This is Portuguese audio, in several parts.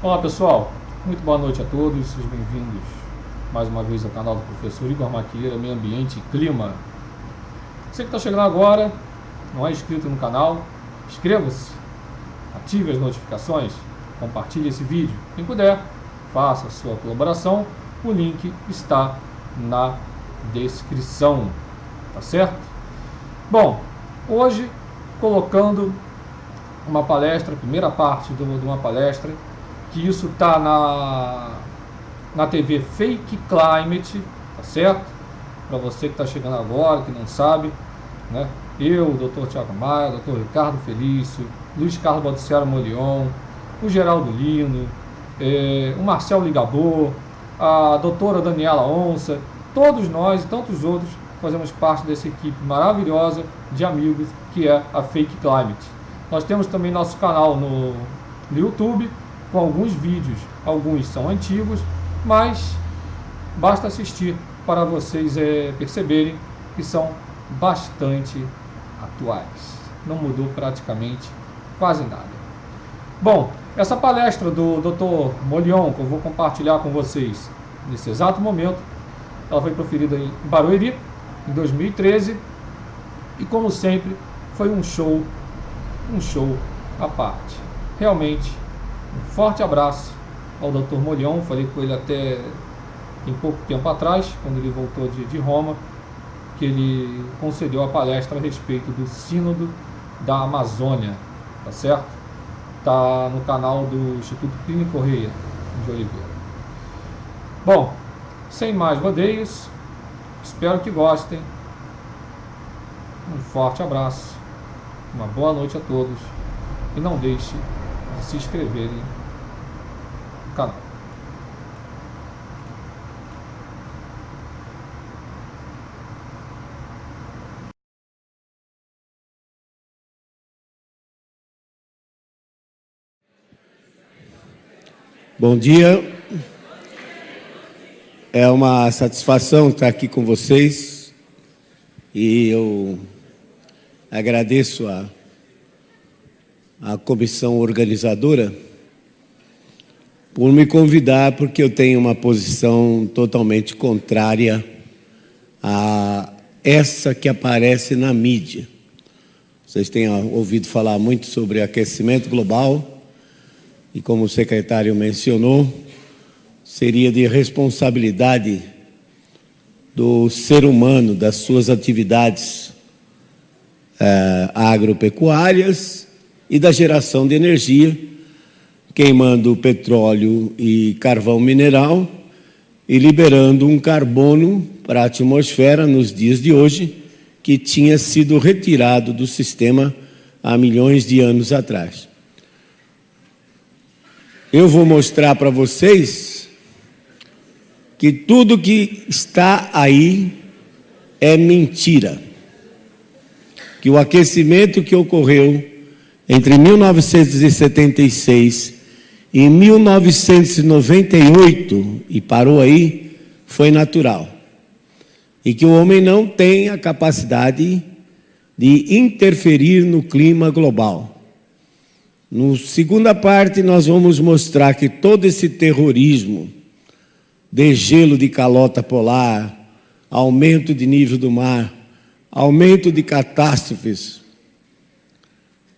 Olá pessoal, muito boa noite a todos, sejam bem-vindos mais uma vez ao canal do professor Igor Maquieira, Meio Ambiente e Clima. Você que está chegando agora, não é inscrito no canal, inscreva-se, ative as notificações, compartilhe esse vídeo. Quem puder, faça a sua colaboração, o link está na descrição, tá certo? Bom, hoje colocando uma palestra, a primeira parte de uma palestra, que isso está na TV Fake Climate, tá certo? Para você que está chegando agora, que não sabe, né? Eu, o Dr. Tiago Maia, o Dr. Ricardo Felício, Luiz Carlos Baldissero Molion, o Geraldo Lino, o Marcel Ligabor, a doutora Daniela Onça, todos nós e tantos outros fazemos parte dessa equipe maravilhosa de amigos que é a Fake Climate. Nós temos também nosso canal no YouTube, com alguns vídeos, alguns são antigos, mas basta assistir para vocês perceberem que são bastante atuais. Não mudou praticamente quase nada. Bom, essa palestra do Dr. Molion, que eu vou compartilhar com vocês nesse exato momento, ela foi proferida em Barueri, em 2013, e como sempre, foi um show à parte. Realmente, um forte abraço ao Dr. Molion, falei com ele até tem pouco tempo atrás, quando ele voltou de Roma, que ele concedeu a palestra a respeito do Sínodo da Amazônia, tá certo? Tá no canal do Instituto Plínio Correia de Oliveira. Bom, sem mais rodeios, espero que gostem. Um forte abraço, uma boa noite a todos e não deixe de se inscreverem no canal. Bom dia, é uma satisfação estar aqui com vocês e eu agradeço a comissão organizadora por me convidar, porque eu tenho uma posição totalmente contrária a essa que aparece na mídia. Vocês têm ouvido falar muito sobre aquecimento global e, como o secretário mencionou, seria de responsabilidade do ser humano, das suas atividades agropecuárias e da geração de energia, queimando petróleo e carvão mineral e liberando um carbono para a atmosfera nos dias de hoje, que tinha sido retirado do sistema há milhões de anos atrás. Eu vou mostrar para vocês que tudo que está aí é mentira. Que o aquecimento que ocorreu entre 1976 e 1998, e parou aí, foi natural. E que o homem não tem a capacidade de interferir no clima global. Na segunda parte, nós vamos mostrar que todo esse terrorismo, degelo de calota polar, aumento de nível do mar, aumento de catástrofes,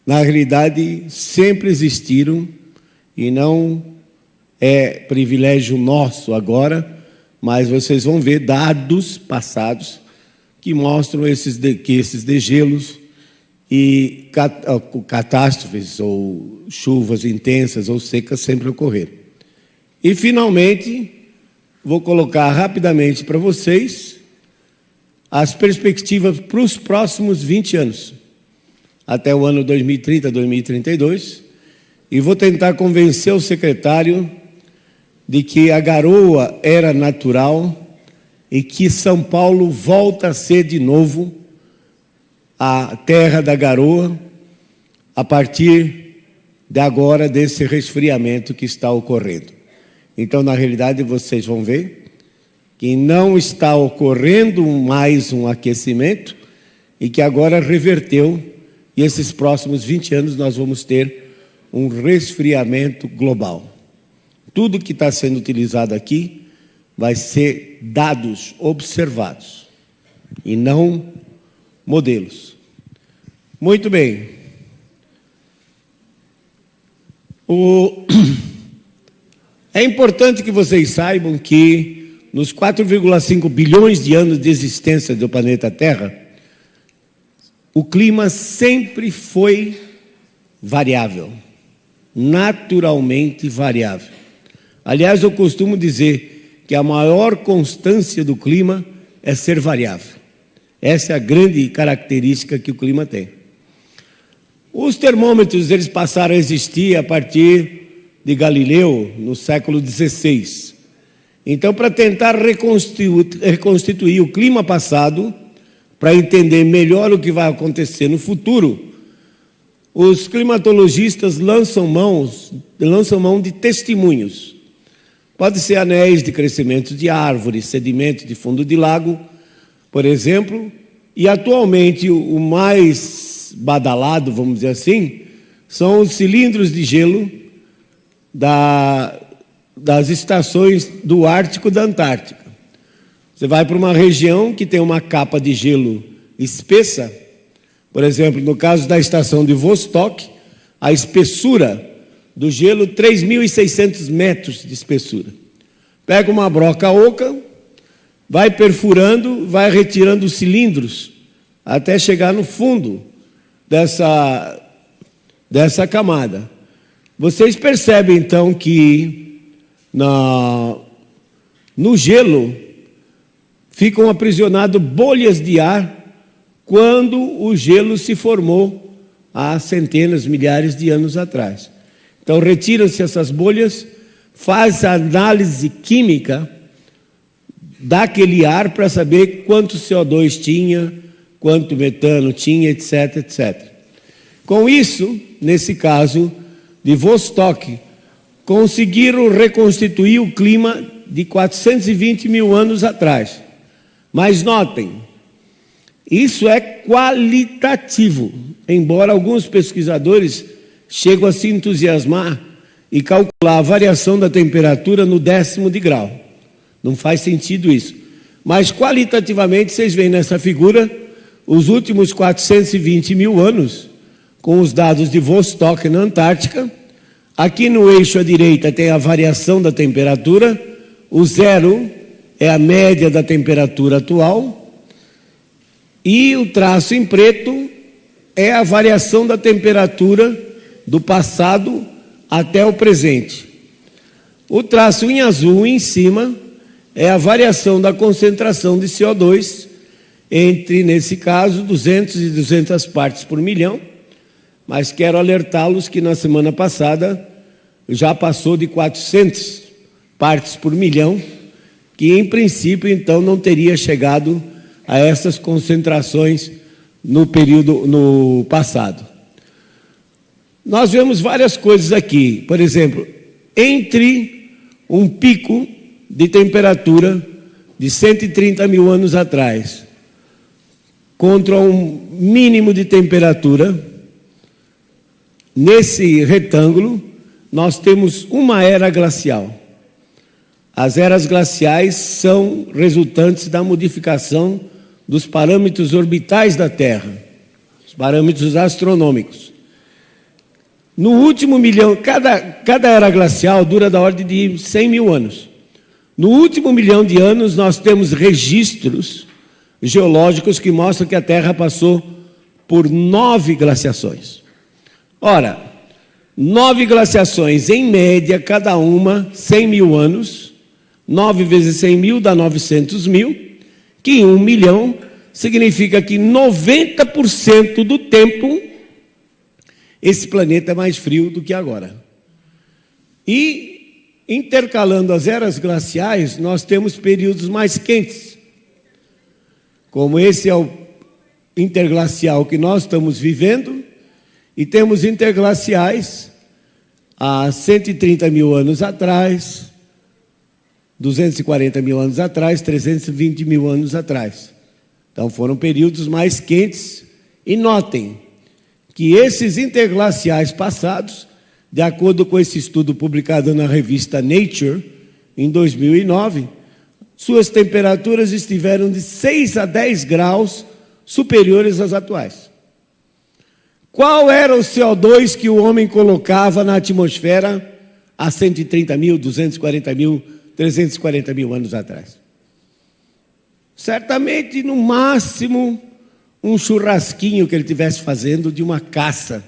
na realidade sempre existiram e não é privilégio nosso agora, mas vocês vão ver dados passados que mostram que esses degelos e catástrofes ou chuvas intensas ou secas sempre ocorreram. E, finalmente, vou colocar rapidamente para vocês as perspectivas para os próximos 20 anos, até o ano 2030, 2032, e vou tentar convencer o secretário de que a garoa era natural e que São Paulo volta a ser de novo a terra da garoa a partir de agora desse resfriamento que está ocorrendo. Então, na realidade, vocês vão ver que não está ocorrendo mais um aquecimento e que agora reverteu, e esses próximos 20 anos nós vamos ter um resfriamento global. Tudo que está sendo utilizado aqui vai ser dados observados e não modelos. Muito bem. É importante que vocês saibam que nos 4,5 bilhões de anos de existência do planeta Terra, o clima sempre foi variável, naturalmente variável. Aliás, eu costumo dizer que a maior constância do clima é ser variável. Essa é a grande característica que o clima tem. Os termômetros, eles passaram a existir a partir de Galileu, no século XVI. Então, para tentar reconstituir o clima passado, para entender melhor o que vai acontecer no futuro, os climatologistas lançam mão de testemunhos. Pode ser anéis de crescimento de árvores, sedimentos de fundo de lago, por exemplo, e atualmente o mais badalado, vamos dizer assim, são os cilindros de gelo das estações do Ártico e da Antártica. Você vai para uma região que tem uma capa de gelo espessa, por exemplo, no caso da estação de Vostok, a espessura do gelo, 3.600 metros de espessura. Pega uma broca oca, vai perfurando, vai retirando os cilindros, até chegar no fundo dessa camada. Vocês percebem, então, que no gelo ficam aprisionadas bolhas de ar quando o gelo se formou há centenas, milhares de anos atrás. Então, retiram-se essas bolhas, faz a análise química daquele ar para saber quanto CO2 tinha, quanto metano tinha, etc, etc. Com isso, nesse caso de Vostok, conseguiram reconstituir o clima de 420 mil anos atrás. Mas notem, isso é qualitativo, embora alguns pesquisadores cheguem a se entusiasmar e calcular a variação da temperatura no 10º de grau. Não faz sentido isso. Mas qualitativamente, vocês veem nessa figura os últimos 420 mil anos, com os dados de Vostok na Antártica. Aqui no eixo à direita tem a variação da temperatura, o zero é a média da temperatura atual, e o traço em preto é a variação da temperatura do passado até o presente. O traço em azul em cima é a variação da concentração de CO2 entre, nesse caso, 200 e 200 partes por milhão, mas quero alertá-los que na semana passada já passou de 400 partes por milhão, que em princípio então não teria chegado a essas concentrações no passado. Nós vemos várias coisas aqui, por exemplo, entre um pico de temperatura de 130 mil anos atrás contra um mínimo de temperatura, nesse retângulo nós temos uma era glacial. As eras glaciais são resultantes da modificação dos parâmetros orbitais da Terra, os parâmetros astronômicos. No último milhão, cada era glacial dura da ordem de 100 mil anos. No último milhão de anos, nós temos registros geológicos que mostram que a Terra passou por 9 glaciações. Ora, 9 glaciações, em média, cada uma 100 mil anos, 9 vezes 100 mil dá 900 mil, que em 1 milhão significa que 90% do tempo esse planeta é mais frio do que agora. E, intercalando as eras glaciais, nós temos períodos mais quentes. Como esse é o interglacial que nós estamos vivendo, e temos interglaciais há 130 mil anos atrás, 240 mil anos atrás, 320 mil anos atrás. Então foram períodos mais quentes. E notem que esses interglaciais passados De acordo com esse estudo publicado na revista Nature, em 2009, suas temperaturas estiveram de 6 a 10 graus superiores às atuais. Qual era o CO2 que o homem colocava na atmosfera há 130 mil, 240 mil, 340 mil anos atrás? Certamente, no máximo, um churrasquinho que ele estivesse fazendo de uma caça,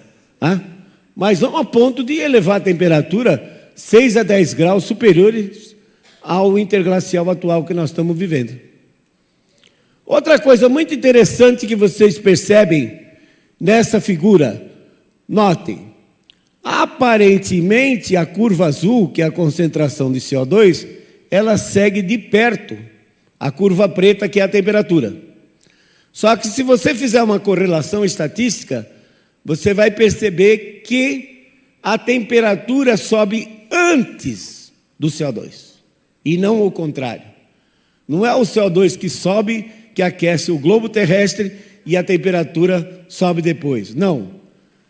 mas não a ponto de elevar a temperatura 6 a 10 graus superiores ao interglacial atual que nós estamos vivendo. Outra coisa muito interessante que vocês percebem nessa figura, notem, aparentemente a curva azul, que é a concentração de CO2, ela segue de perto a curva preta, que é a temperatura. Só que se você fizer uma correlação estatística, você vai perceber que a temperatura sobe antes do CO2, e não o contrário. Não é o CO2 que sobe, que aquece o globo terrestre e a temperatura sobe depois. Não.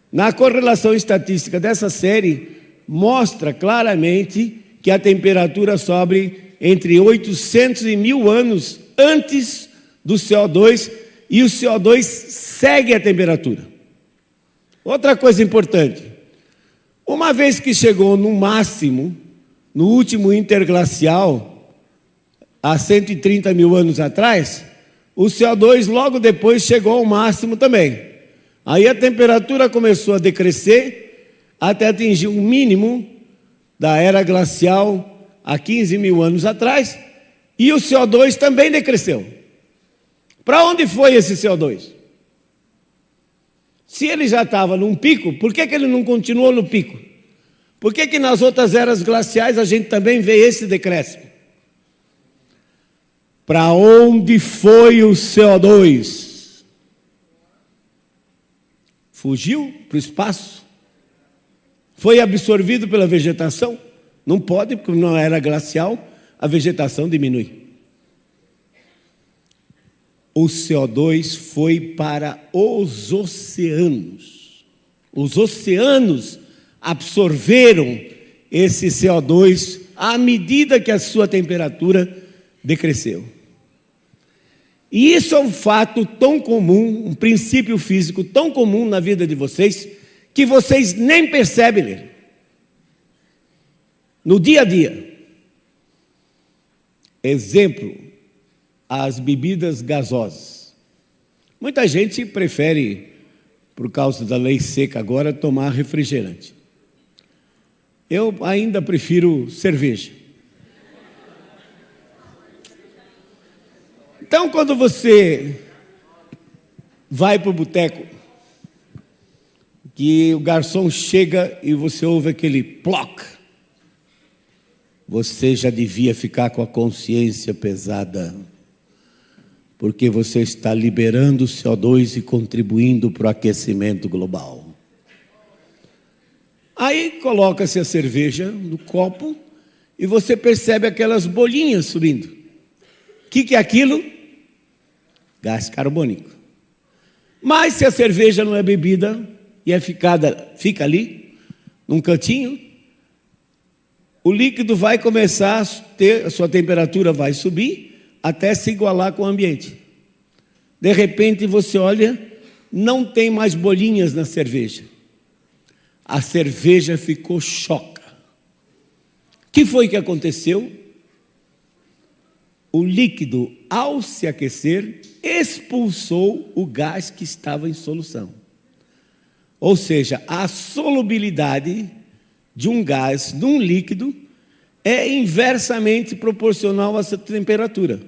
Na correlação estatística dessa série, mostra claramente que a temperatura sobe entre 800 e 1000 anos antes do CO2, e o CO2 segue a temperatura. Outra coisa importante, uma vez que chegou no máximo, no último interglacial, há 130 mil anos atrás, o CO2 logo depois chegou ao máximo também. Aí a temperatura começou a decrescer até atingir um mínimo da era glacial há 15 mil anos atrás, e o CO2 também decresceu. Para onde foi esse CO2? Se ele já estava num pico, por que ele não continuou no pico? Por que nas outras eras glaciais a gente também vê esse decréscimo? Para onde foi o CO2? Fugiu para o espaço? Foi absorvido pela vegetação? Não pode, porque na era glacial a vegetação diminui. O CO2 foi para os oceanos. Os oceanos absorveram esse CO2 à medida que a sua temperatura decresceu. E isso é um fato tão comum, um princípio físico tão comum na vida de vocês, que vocês nem percebem ele. No dia a dia. Exemplo, as bebidas gasosas. Muita gente prefere, por causa da lei seca agora, tomar refrigerante. Eu ainda prefiro cerveja. Então, quando você vai para o boteco, que o garçom chega e você ouve aquele ploc, você já devia ficar com a consciência pesada, porque você está liberando CO2 e contribuindo para o aquecimento global. Aí coloca-se a cerveja no copo e você percebe aquelas bolinhas subindo. O que é aquilo? Gás carbônico. Mas se a cerveja não é bebida e fica ali, num cantinho, o líquido vai começar a ter, a sua temperatura vai subir até se igualar com o ambiente. De repente você olha, não tem mais bolinhas na cerveja. A cerveja ficou choca. O que foi que aconteceu? O líquido, ao se aquecer, expulsou o gás que estava em solução. Ou seja, a solubilidade de um gás num líquido é inversamente proporcional à sua temperatura.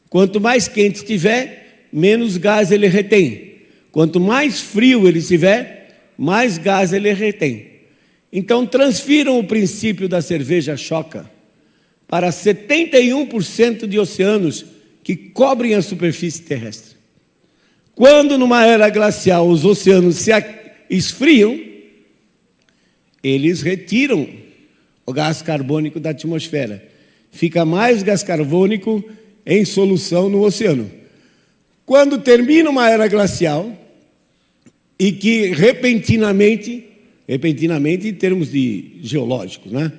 Quanto mais quente estiver, menos gás ele retém. Quanto mais frio ele estiver, mais gás ele retém. Então, transfiram o princípio da cerveja choca para 71% de oceanos que cobrem a superfície terrestre. Quando numa era glacial os oceanos se esfriam, eles retiram o gás carbônico da atmosfera. Fica mais gás carbônico em solução no oceano. Quando termina uma era glacial e que repentinamente repentinamente em termos geológicos, né?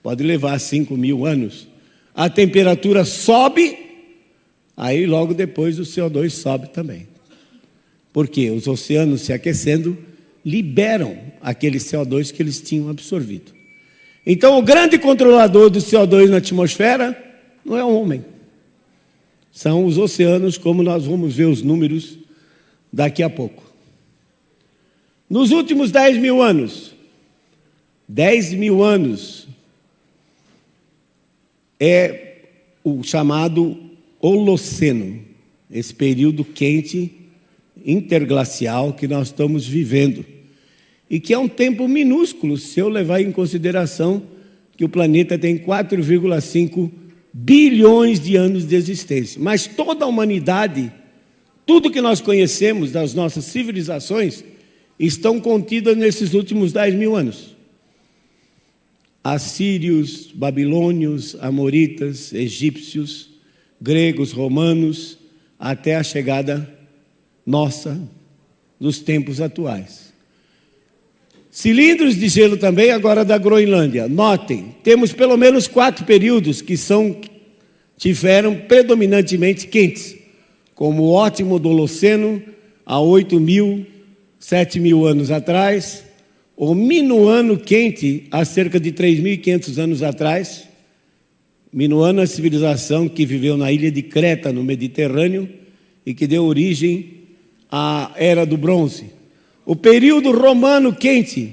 Pode levar 5.000 anos. A temperatura sobe, aí logo depois o CO2 sobe também. Porque os oceanos se aquecendo liberam aquele CO2 que eles tinham absorvido. Então, o grande controlador do CO2 na atmosfera não é o homem. São os oceanos, como nós vamos ver os números daqui a pouco. Nos últimos 10.000 anos, 10.000 anos é o chamado Holoceno, esse período quente interglacial que nós estamos vivendo, e que é um tempo minúsculo, se eu levar em consideração que o planeta tem 4,5 bilhões de anos de existência. Mas toda a humanidade, tudo que nós conhecemos das nossas civilizações, estão contidas nesses últimos 10.000 anos. Assírios, babilônios, amoritas, egípcios, gregos, romanos, até a chegada nossa dos tempos atuais. Cilindros de gelo também, agora da Groenlândia. Notem, temos pelo menos 4 períodos que tiveram predominantemente quentes, como o ótimo do Holoceno, há 8.000, 7.000 anos atrás, o Minuano quente, há cerca de 3.500 anos atrás. Minuano é a civilização que viveu na ilha de Creta, no Mediterrâneo, e que deu origem à Era do Bronze. O período romano quente,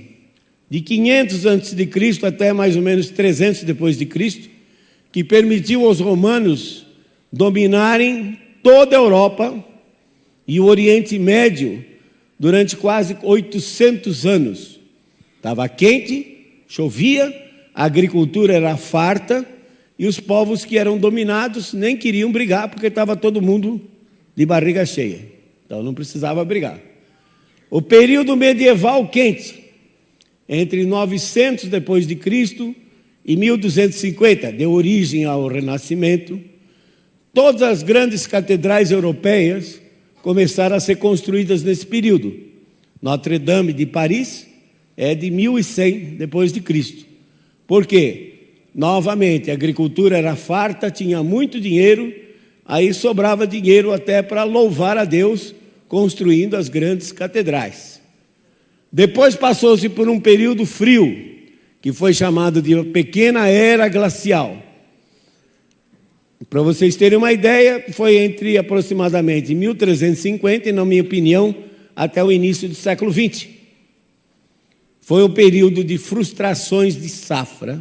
de 500 a.C. até mais ou menos 300 depois de Cristo, que permitiu aos romanos dominarem toda a Europa e o Oriente Médio durante quase 800 anos. Estava quente, chovia, a agricultura era farta e os povos que eram dominados nem queriam brigar porque estava todo mundo de barriga cheia. Então não precisava brigar. O período medieval quente, entre 900 depois de Cristo e 1250, deu origem ao Renascimento. Todas as grandes catedrais europeias começaram a ser construídas nesse período. Notre Dame de Paris é de 1100 depois de Cristo. Por quê? Novamente, a agricultura era farta, tinha muito dinheiro, aí sobrava dinheiro até para louvar a Deus, construindo as grandes catedrais. Depois passou-se por um período frio, que foi chamado de Pequena Era Glacial. Para vocês terem uma ideia, foi entre aproximadamente 1350 e, na minha opinião, até o início do século XX. Foi um período de frustrações de safra.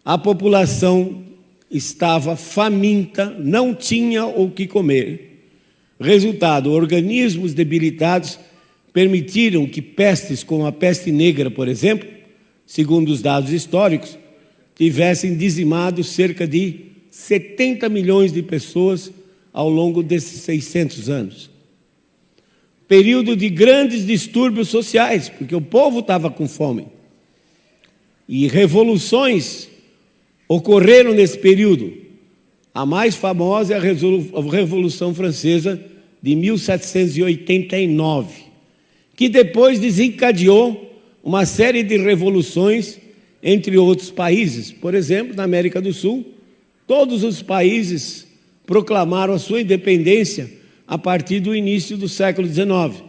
A população estava faminta, não tinha o que comer. Resultado, organismos debilitados permitiram que pestes como a peste negra, por exemplo, segundo os dados históricos, tivessem dizimado cerca de 70 milhões de pessoas ao longo desses 600 anos. Período de grandes distúrbios sociais, porque o povo estava com fome. E revoluções ocorreram nesse período. A mais famosa é a Revolução Francesa de 1789, que depois desencadeou uma série de revoluções entre outros países. Por exemplo, na América do Sul, todos os países proclamaram a sua independência a partir do início do século XIX.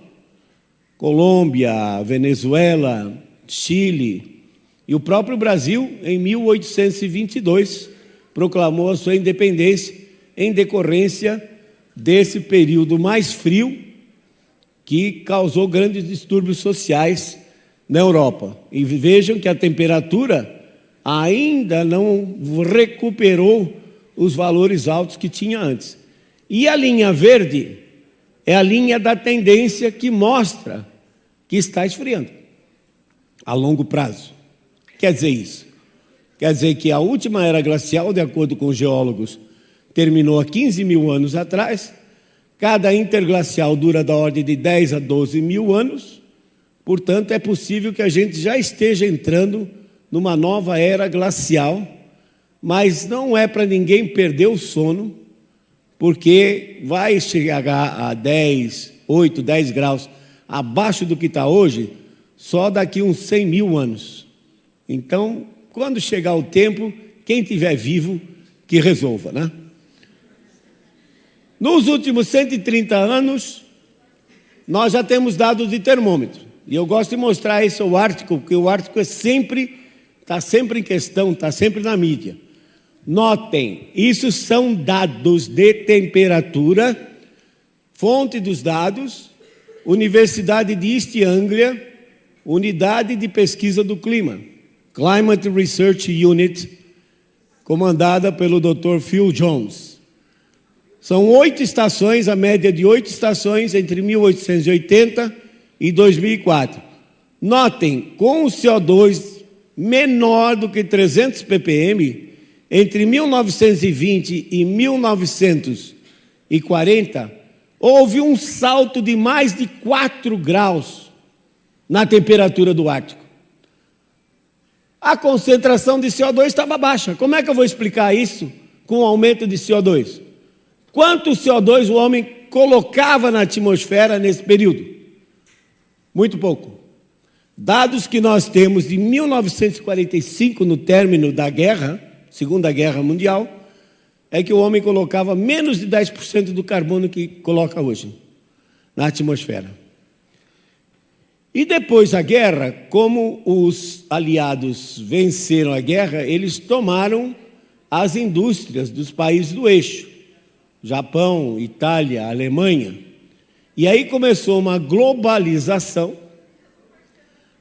Colômbia, Venezuela, Chile e o próprio Brasil, em 1822, proclamou a sua independência em decorrência desse período mais frio que causou grandes distúrbios sociais na Europa. E vejam que a temperatura ainda não recuperou os valores altos que tinha antes. E a linha verde é a linha da tendência que mostra que está esfriando a longo prazo. Quer dizer isso? Quer dizer que a última era glacial, de acordo com os geólogos, terminou há 15.000 anos atrás. Cada interglacial dura da ordem de 10 a 12 mil anos. Portanto, é possível que a gente já esteja entrando numa nova era glacial, mas não é para ninguém perder o sono, porque vai chegar a 10, 8, 10 graus abaixo do que está hoje, só daqui uns 100 mil anos. Então, quando chegar o tempo, quem estiver vivo, que resolva, né? Nos últimos 130 anos, nós já temos dados de termômetro. E eu gosto de mostrar isso ao Ártico, porque o Ártico está sempre em questão, está sempre na mídia. Notem, isso são dados de temperatura, fonte dos dados, Universidade de East Anglia, Unidade de Pesquisa do Clima, Climate Research Unit, comandada pelo Dr. Phil Jones. São 8 estações, a média de 8 estações entre 1880 e 2004. Notem, com o CO2 menor do que 300 ppm, entre 1920 e 1940, houve um salto de mais de 4 graus na temperatura do Ártico. A concentração de CO2 estava baixa. Como é que eu vou explicar isso com o aumento de CO2? Quanto CO2 o homem colocava na atmosfera nesse período? Muito pouco. Dados que nós temos de 1945, no término da guerra, Segunda Guerra Mundial, é que o homem colocava menos de 10% do carbono que coloca hoje na atmosfera. E depois da guerra, como os aliados venceram a guerra, eles tomaram as indústrias dos países do eixo, Japão, Itália, Alemanha. E aí começou uma globalização,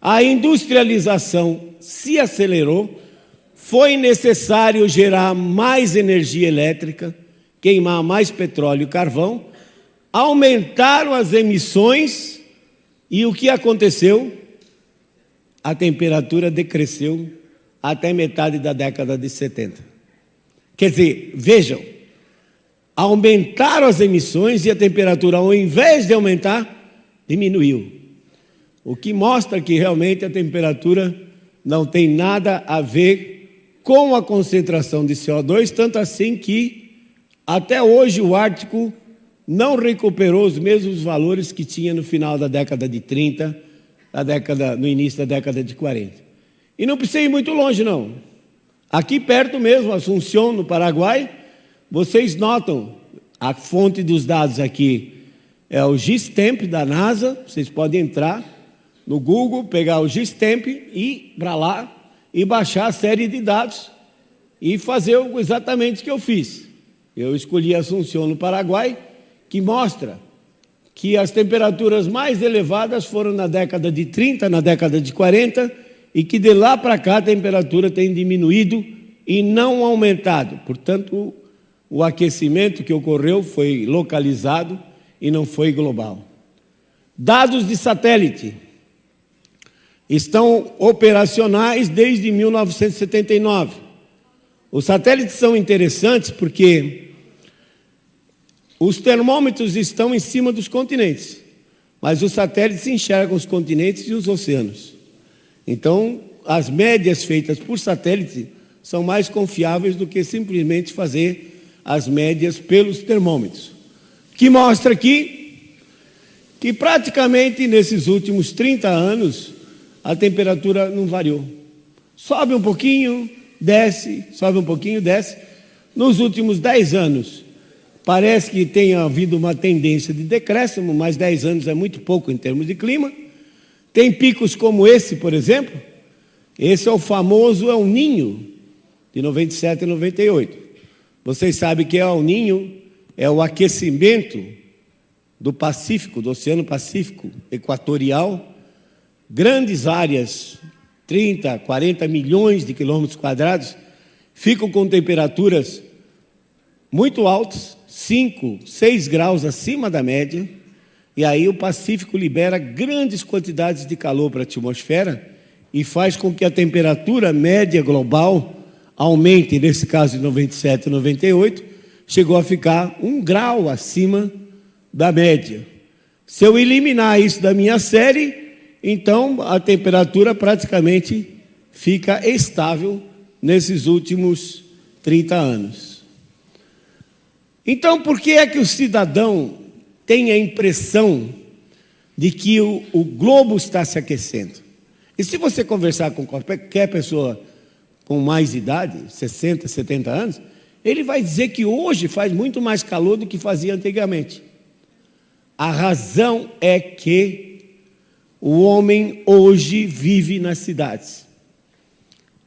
a industrialização se acelerou, foi necessário gerar mais energia elétrica, queimar mais petróleo e carvão, aumentaram as emissões e o que aconteceu? A temperatura decresceu até metade da década de 70. Quer dizer, vejam, aumentaram as emissões e a temperatura, ao invés de aumentar, diminuiu. O que mostra que realmente a temperatura não tem nada a ver com a concentração de CO2, tanto assim que até hoje o Ártico não recuperou os mesmos valores que tinha no final da década de 30, no início da década de 40. E não precisa ir muito longe, não. Aqui perto mesmo, Assunção, no Paraguai, vocês notam, a fonte dos dados aqui é o GISTEMP da NASA, vocês podem entrar no Google, pegar o GISTEMP e ir para lá e baixar a série de dados e fazer exatamente o que eu fiz. Eu escolhi Assunção, no Paraguai, que mostra que as temperaturas mais elevadas foram na década de 30, na década de 40, e que de lá para cá a temperatura tem diminuído e não aumentado. Portanto, o aquecimento que ocorreu foi localizado e não foi global. Dados de satélite estão operacionais desde 1979. Os satélites são interessantes porque os termômetros estão em cima dos continentes, mas os satélites enxergam os continentes e os oceanos. Então, as médias feitas por satélite são mais confiáveis do que simplesmente fazer as médias pelos termômetros. Que mostra aqui que praticamente nesses últimos 30 anos a temperatura não variou. Sobe um pouquinho, desce, sobe um pouquinho, desce. Nos últimos 10 anos, parece que tem havido uma tendência de decréscimo, mas 10 anos é muito pouco em termos de clima. Tem picos como esse, por exemplo. Esse é o famoso El Niño, de 97 e 98. Vocês sabem que El Niño é o aquecimento do Pacífico, do Oceano Pacífico Equatorial. Grandes áreas, 30, 40 milhões de quilômetros quadrados, ficam com temperaturas muito altas, 5, 6 graus acima da média, e aí o Pacífico libera grandes quantidades de calor para a atmosfera e faz com que a temperatura média global aumente, nesse caso de 97 e 98, chegou a ficar 1 grau acima da média. Se eu eliminar isso da minha série, então a temperatura praticamente fica estável nesses últimos 30 anos. Então, por que é que o cidadão tem a impressão de que o globo está se aquecendo? E se você conversar com qualquer pessoa com mais idade, 60, 70 anos, ele vai dizer que hoje faz muito mais calor do que fazia antigamente. A razão é que o homem hoje vive nas cidades.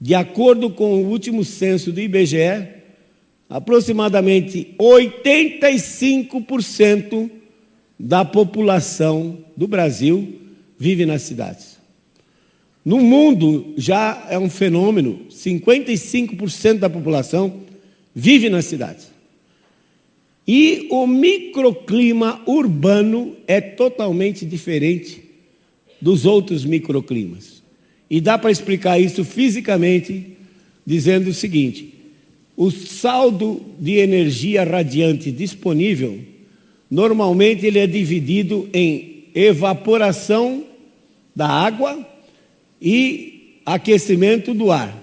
De acordo com o último censo do IBGE, aproximadamente 85% da população do Brasil vive nas cidades. No mundo já é um fenômeno, 55% da população vive nas cidades. E o microclima urbano é totalmente diferente dos outros microclimas. E dá para explicar isso fisicamente, dizendo o seguinte: o saldo de energia radiante disponível, normalmente ele é dividido em evaporação da água e aquecimento do ar.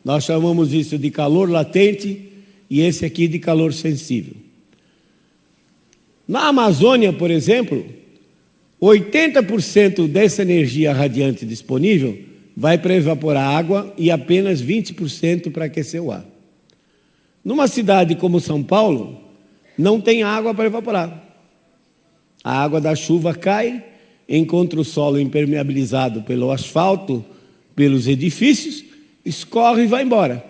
Nós chamamos isso de calor latente e esse aqui de calor sensível. Na Amazônia, por exemplo, 80% dessa energia radiante disponível vai para evaporar água e apenas 20% para aquecer o ar. Numa cidade como São Paulo, não tem água para evaporar. A água da chuva cai, encontra o solo impermeabilizado pelo asfalto, pelos edifícios, escorre e vai embora.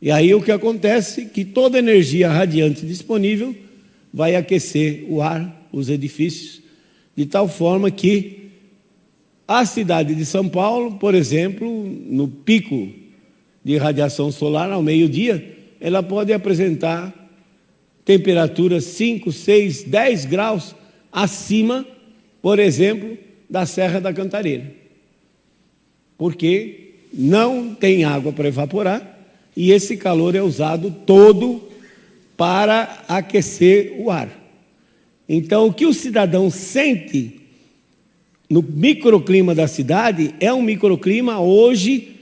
E aí o que acontece é que toda a energia radiante disponível vai aquecer o ar, os edifícios, de tal forma que a cidade de São Paulo, por exemplo, no pico de radiação solar, ao meio-dia, ela pode apresentar temperaturas 5, 6, 10 graus acima, por exemplo, da Serra da Cantareira. Porque não tem água para evaporar e esse calor é usado todo para aquecer o ar. Então, o que o cidadão sente no microclima da cidade é um microclima hoje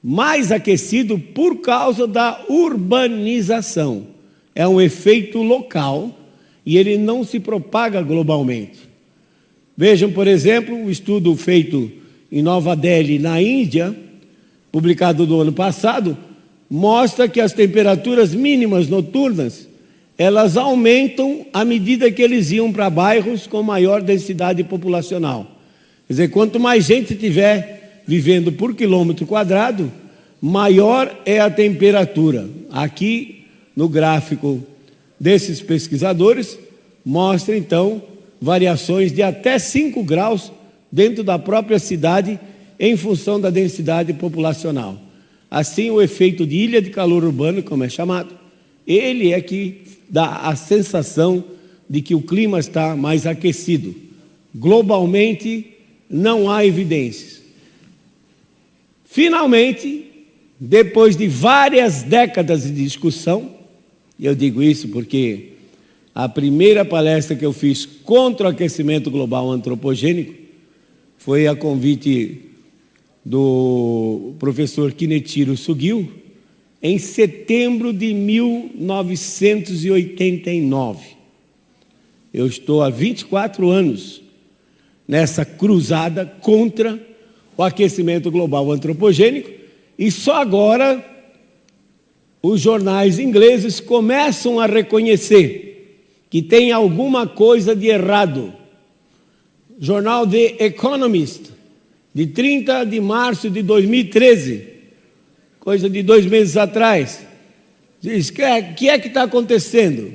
mais aquecido por causa da urbanização. É um efeito local e ele não se propaga globalmente. Vejam, por exemplo, um estudo feito em Nova Delhi, na Índia, publicado no ano passado, mostra que as temperaturas mínimas noturnas, elas aumentam à medida que eles iam para bairros com maior densidade populacional. Quer dizer, quanto mais gente tiver vivendo por quilômetro quadrado, maior é a temperatura. Aqui, no gráfico desses pesquisadores, mostra, então, variações de até 5 graus dentro da própria cidade em função da densidade populacional. Assim, o efeito de ilha de calor urbano, como é chamado, ele é que dá a sensação de que o clima está mais aquecido. Globalmente, não há evidências. Finalmente, depois de várias décadas de discussão, e eu digo isso porque a primeira palestra que eu fiz contra o aquecimento global antropogênico foi a convite do professor Kinetiro Sugil, em setembro de 1989. Eu estou há 24 anos nessa cruzada contra o aquecimento global antropogênico e só agora os jornais ingleses começam a reconhecer que tem alguma coisa de errado. O jornal The Economist, de 30 de março de 2013, coisa de 2 meses atrás, diz que que está acontecendo?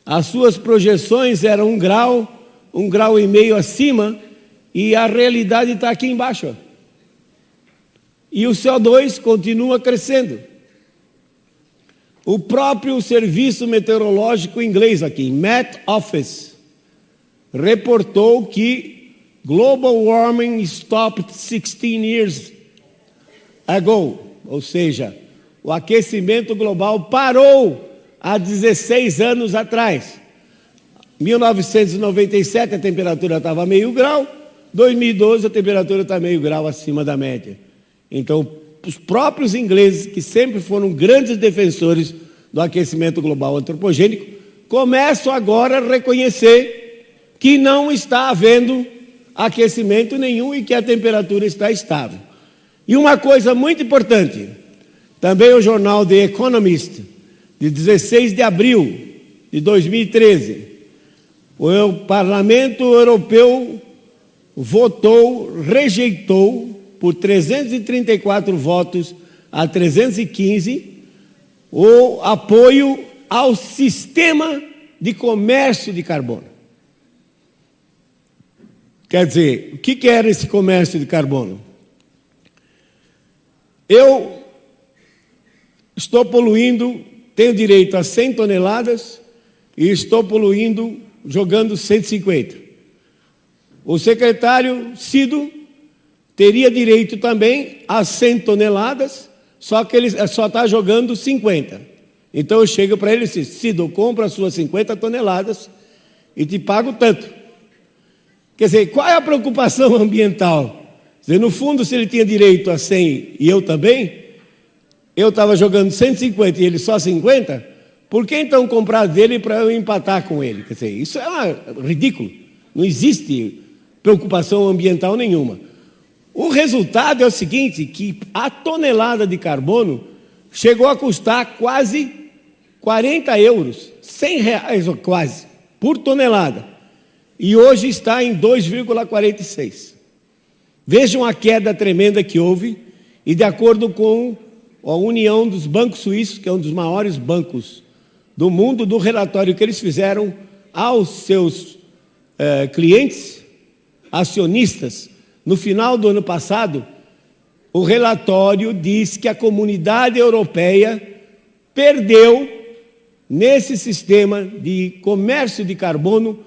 As suas projeções eram 1 grau, 1,5 grau acima, e a realidade está aqui embaixo. E o CO2 continua crescendo. O próprio serviço meteorológico inglês aqui, Met Office, reportou que global warming stopped 16 years ago, ou seja, o aquecimento global parou há 16 anos atrás. 1997 a temperatura estava 0,5 grau, 2012 a temperatura está 0,5 grau acima da média. Então, os próprios ingleses, que sempre foram grandes defensores do aquecimento global antropogênico, começam agora a reconhecer que não está havendo aquecimento nenhum e que a temperatura está estável. E uma coisa muito importante, também o jornal The Economist, de 16 de abril de 2013, o Parlamento Europeu rejeitou por 334 votos a 315 o apoio ao sistema de comércio de carbono. Quer dizer, o que era esse comércio de carbono? Eu estou poluindo, tenho direito a 100 toneladas e estou poluindo jogando 150. O secretário Cido teria direito também a 100 toneladas, só que ele só está jogando 50. Então eu chego para ele e digo: Cido, compra as suas 50 toneladas e te pago tanto. Quer dizer, qual é a preocupação ambiental? Quer dizer, no fundo, se ele tinha direito a 100 e eu também, eu estava jogando 150 e ele só 50, por que então comprar dele para eu empatar com ele? Quer dizer, isso é ridículo. Não existe preocupação ambiental nenhuma. O resultado é o seguinte, que a tonelada de carbono chegou a custar quase 40 euros, 100 reais ou quase, por tonelada. E hoje está em 2,46. Vejam a queda tremenda que houve, e de acordo com a União dos Bancos Suíços, que é um dos maiores bancos do mundo, do relatório que eles fizeram aos seus clientes, acionistas, no final do ano passado, o relatório diz que a comunidade europeia perdeu, nesse sistema de comércio de carbono,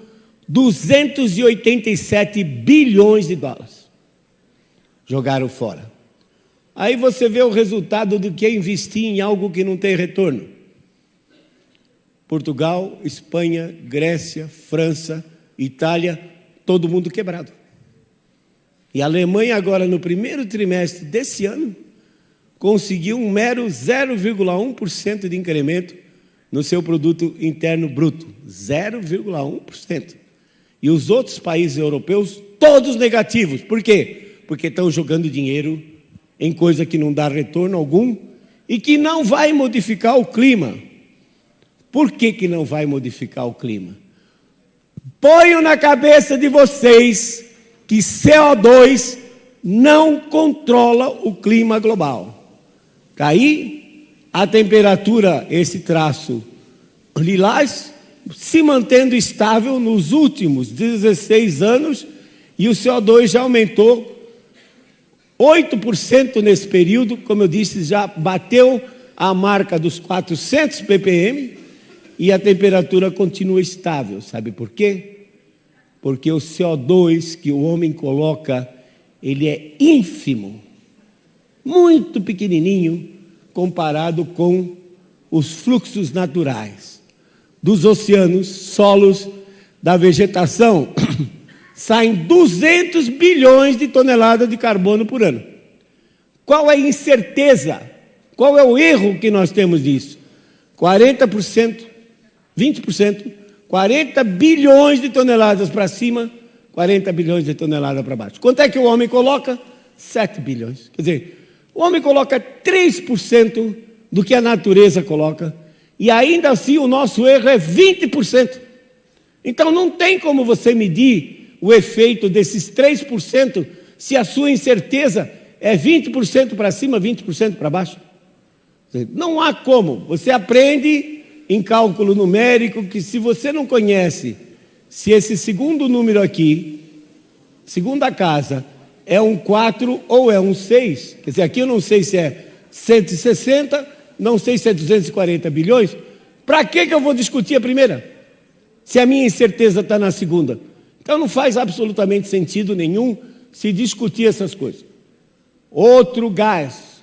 287 bilhões de dólares. Jogaram fora. Aí você vê o resultado do que é investir em algo que não tem retorno. Portugal, Espanha, Grécia, França, Itália, todo mundo quebrado. E a Alemanha agora, no primeiro trimestre desse ano, conseguiu um mero 0,1% de incremento no seu produto interno bruto. 0,1%. E os outros países europeus, todos negativos. Por quê? Porque estão jogando dinheiro em coisa que não dá retorno algum e que não vai modificar o clima. Por que não vai modificar o clima? Ponho na cabeça de vocês que CO2 não controla o clima global. Aí, a temperatura, esse traço lilás, se mantendo estável nos últimos 16 anos, e o CO2 já aumentou 8% nesse período, como eu disse, já bateu a marca dos 400 ppm, e a temperatura continua estável. Sabe por quê? Porque o CO2 que o homem coloca, ele é ínfimo, muito pequenininho, comparado com os fluxos naturais dos oceanos, solos, da vegetação. Saem 200 bilhões de toneladas de carbono por ano. Qual é a incerteza? Qual é o erro que nós temos disso? 40%, 20%, 40 bilhões de toneladas para cima, 40 bilhões de toneladas para baixo. Quanto é que o homem coloca? 7 bilhões. Quer dizer, o homem coloca 3% do que a natureza coloca, e ainda assim o nosso erro é 20%. Então não tem como você medir o efeito desses 3% se a sua incerteza é 20% para cima, 20% para baixo. Não há como. Você aprende em cálculo numérico que, se você não conhece se esse segundo número aqui, segunda casa, é um 4 ou é um 6, quer dizer, aqui eu não sei se é 160, não sei se é 240 bilhões, para que eu vou discutir a primeira? Se a minha incerteza está na segunda. Então não faz absolutamente sentido nenhum se discutir essas coisas. Outro gás.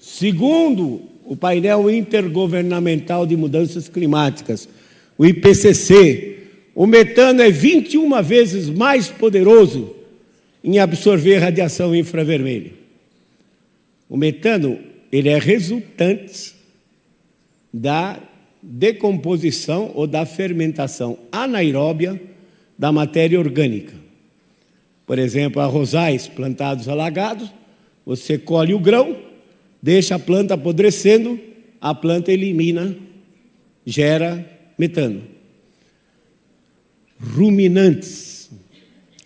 Segundo o painel intergovernamental de mudanças climáticas, o IPCC, o metano é 21 vezes mais poderoso em absorver radiação infravermelha. O metano, ele é resultante da decomposição ou da fermentação anaeróbia da matéria orgânica. por exemplo, arrozais plantados alagados, você colhe o grão, deixa a planta apodrecendo, a planta elimina, gera metano. Ruminantes,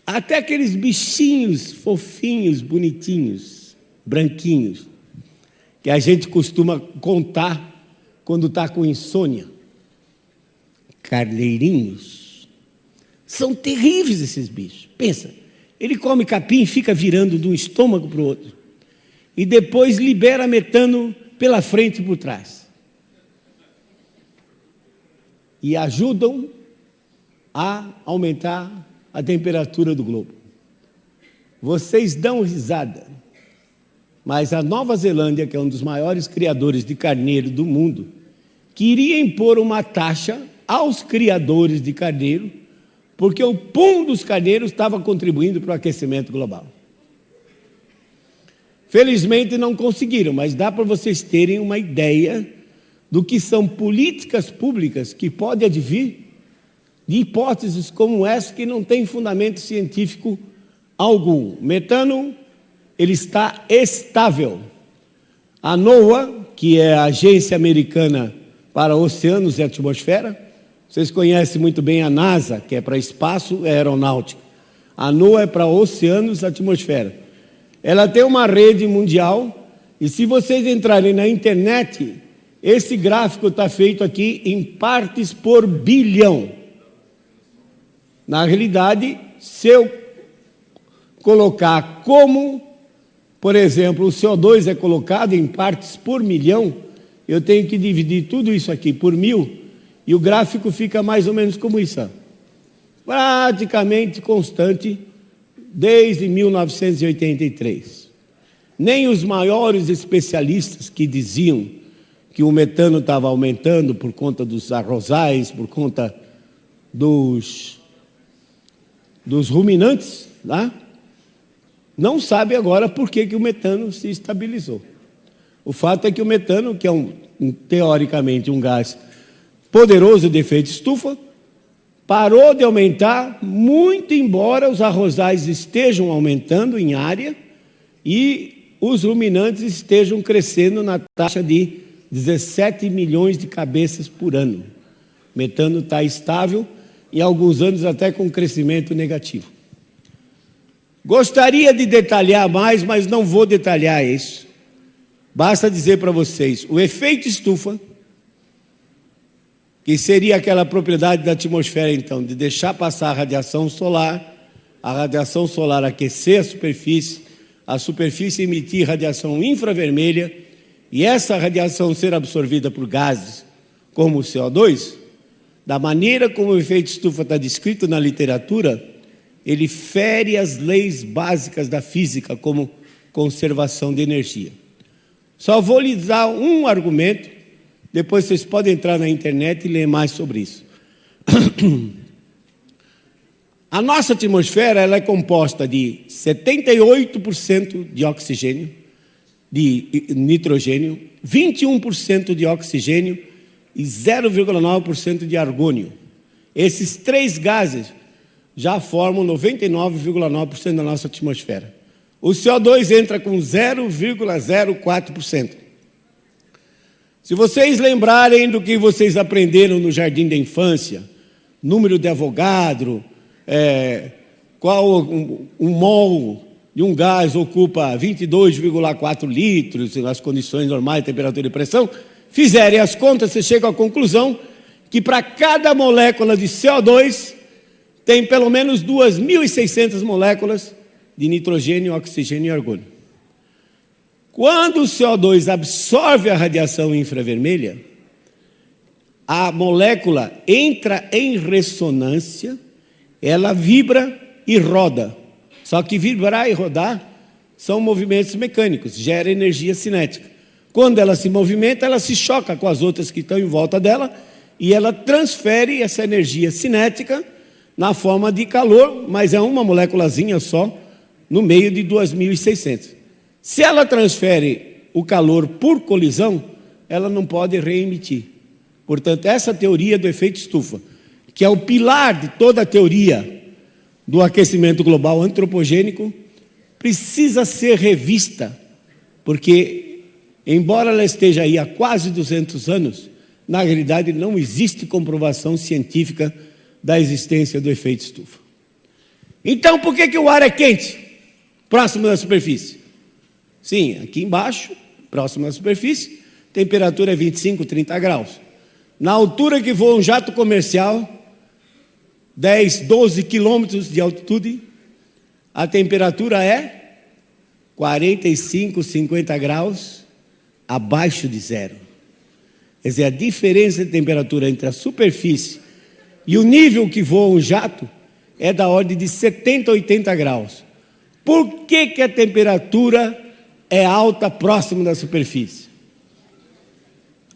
até aqueles bichinhos fofinhos, bonitinhos, branquinhos, que a gente costuma contar quando está com insônia. Carneirinhos. São terríveis esses bichos. Pensa, ele come capim e fica virando de um estômago para o outro. E depois libera metano pela frente e por trás. E ajudam a aumentar a temperatura do globo. Vocês dão risada, mas a Nova Zelândia, que é um dos maiores criadores de carneiro do mundo, queria impor uma taxa aos criadores de carneiro, porque o pum dos carneiros estava contribuindo para o aquecimento global. Felizmente não conseguiram, mas dá para vocês terem uma ideia do que são políticas públicas que podem advir de hipóteses como essa que não tem fundamento científico algum. Metano, ele está estável. A NOAA, que é a Agência Americana para Oceanos e Atmosfera, vocês conhecem muito bem a NASA, que é para espaço e aeronáutica. A NOAA é para oceanos e atmosfera. Ela tem uma rede mundial, e se vocês entrarem na internet, esse gráfico está feito aqui em partes por bilhão. Na realidade, se eu colocar como, por exemplo, o CO2 é colocado em partes por milhão, eu tenho que dividir tudo isso aqui por 1000, e o gráfico fica mais ou menos como isso. Praticamente constante desde 1983. Nem os maiores especialistas que diziam que o metano estava aumentando por conta dos arrozais, por conta dos ruminantes, tá? Não sabe agora por que o metano se estabilizou. O fato é que o metano, que é teoricamente um gás poderoso de efeito estufa, parou de aumentar, muito embora os arrozais estejam aumentando em área e os ruminantes estejam crescendo na taxa de 17 milhões de cabeças por ano. O metano está estável, em alguns anos até com crescimento negativo. Gostaria de detalhar mais, mas não vou detalhar isso. Basta dizer para vocês, o efeito estufa, que seria aquela propriedade da atmosfera, então, de deixar passar a radiação solar aquecer a superfície emitir radiação infravermelha, e essa radiação ser absorvida por gases como o CO2, da maneira como o efeito estufa está descrito na literatura, ele fere as leis básicas da física, como conservação de energia. Só vou lhes dar um argumento, depois vocês podem entrar na internet e ler mais sobre isso. A nossa atmosfera ela é composta de 78% de oxigênio, de nitrogênio, 21% de oxigênio e 0,9% de argônio. Esses três gases já formam 99,9% da nossa atmosfera. O CO2 entra com 0,04%. Se vocês lembrarem do que vocês aprenderam no jardim da infância, número de Avogadro, qual um mol de um gás ocupa 22,4 litros nas condições normais de temperatura e pressão, fizerem as contas, você chega à conclusão que para cada molécula de CO2 tem pelo menos 2.600 moléculas de nitrogênio, oxigênio e argônio. Quando o CO2 absorve a radiação infravermelha, a molécula entra em ressonância, ela vibra e roda. Só que vibrar e rodar são movimentos mecânicos, gera energia cinética. Quando ela se movimenta, ela se choca com as outras que estão em volta dela e ela transfere essa energia cinética na forma de calor, mas é uma moléculazinha só, no meio de 2.600. Se ela transfere o calor por colisão, ela não pode reemitir. Portanto, essa teoria do efeito estufa, que é o pilar de toda a teoria do aquecimento global antropogênico precisa ser revista, porque, embora ela esteja aí há quase 200 anos, na realidade não existe comprovação científica da existência do efeito estufa. Então, por que o ar é quente, próximo da superfície? Sim, aqui embaixo, próximo da superfície, temperatura é 25, 30 graus. Na altura que voa um jato comercial, 10, 12 quilômetros de altitude, a temperatura é 45, 50 graus abaixo de zero. Quer dizer, a diferença de temperatura entre a superfície e o nível que voa um jato é da ordem de 70, 80 graus. Por que a temperatura é alta próximo da superfície?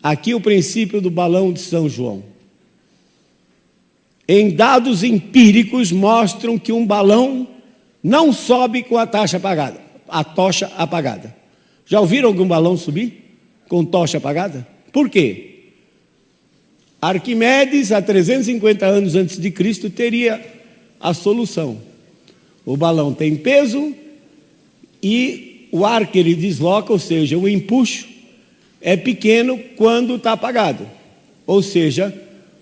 Aqui o princípio do balão de São João. Em dados empíricos mostram que um balão não sobe com a tocha apagada. Já ouviram algum balão subir com tocha apagada? Por quê? Arquimedes, há 350 anos antes de Cristo, teria a solução. O balão tem peso e o ar que ele desloca, ou seja, o empuxo, é pequeno quando está apagado. Ou seja,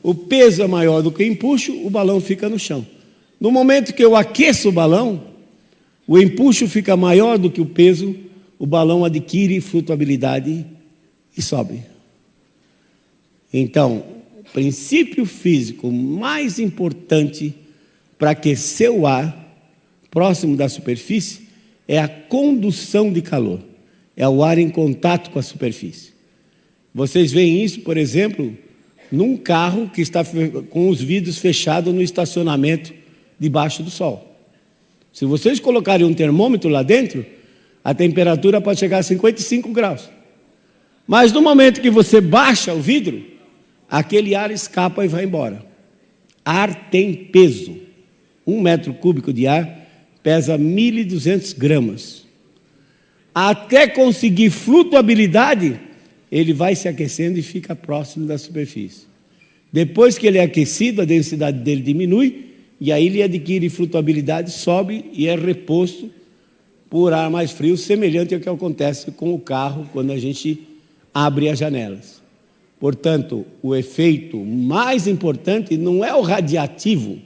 o peso é maior do que o empuxo, o balão fica no chão. No momento que eu aqueço o balão, o empuxo fica maior do que o peso, o balão adquire flutuabilidade e sobe. Então, o princípio físico mais importante para aquecer o ar próximo da superfície é a condução de calor. É o ar em contato com a superfície. Vocês veem isso, por exemplo, num carro que está com os vidros fechados no estacionamento debaixo do sol. Se vocês colocarem um termômetro lá dentro, a temperatura pode chegar a 55 graus. Mas no momento que você baixa o vidro, aquele ar escapa e vai embora. Ar tem peso. 1 metro cúbico de ar pesa 1.200 gramas. Até conseguir flutuabilidade, ele vai se aquecendo e fica próximo da superfície. Depois que ele é aquecido, a densidade dele diminui, e aí ele adquire flutuabilidade, sobe e é reposto por ar mais frio, semelhante ao que acontece com o carro quando a gente abre as janelas. Portanto, o efeito mais importante não é o radiativo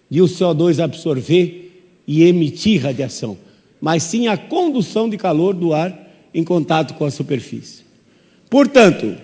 de o CO2 absorver e emitir radiação, mas sim a condução de calor do ar em contato com a superfície. Portanto,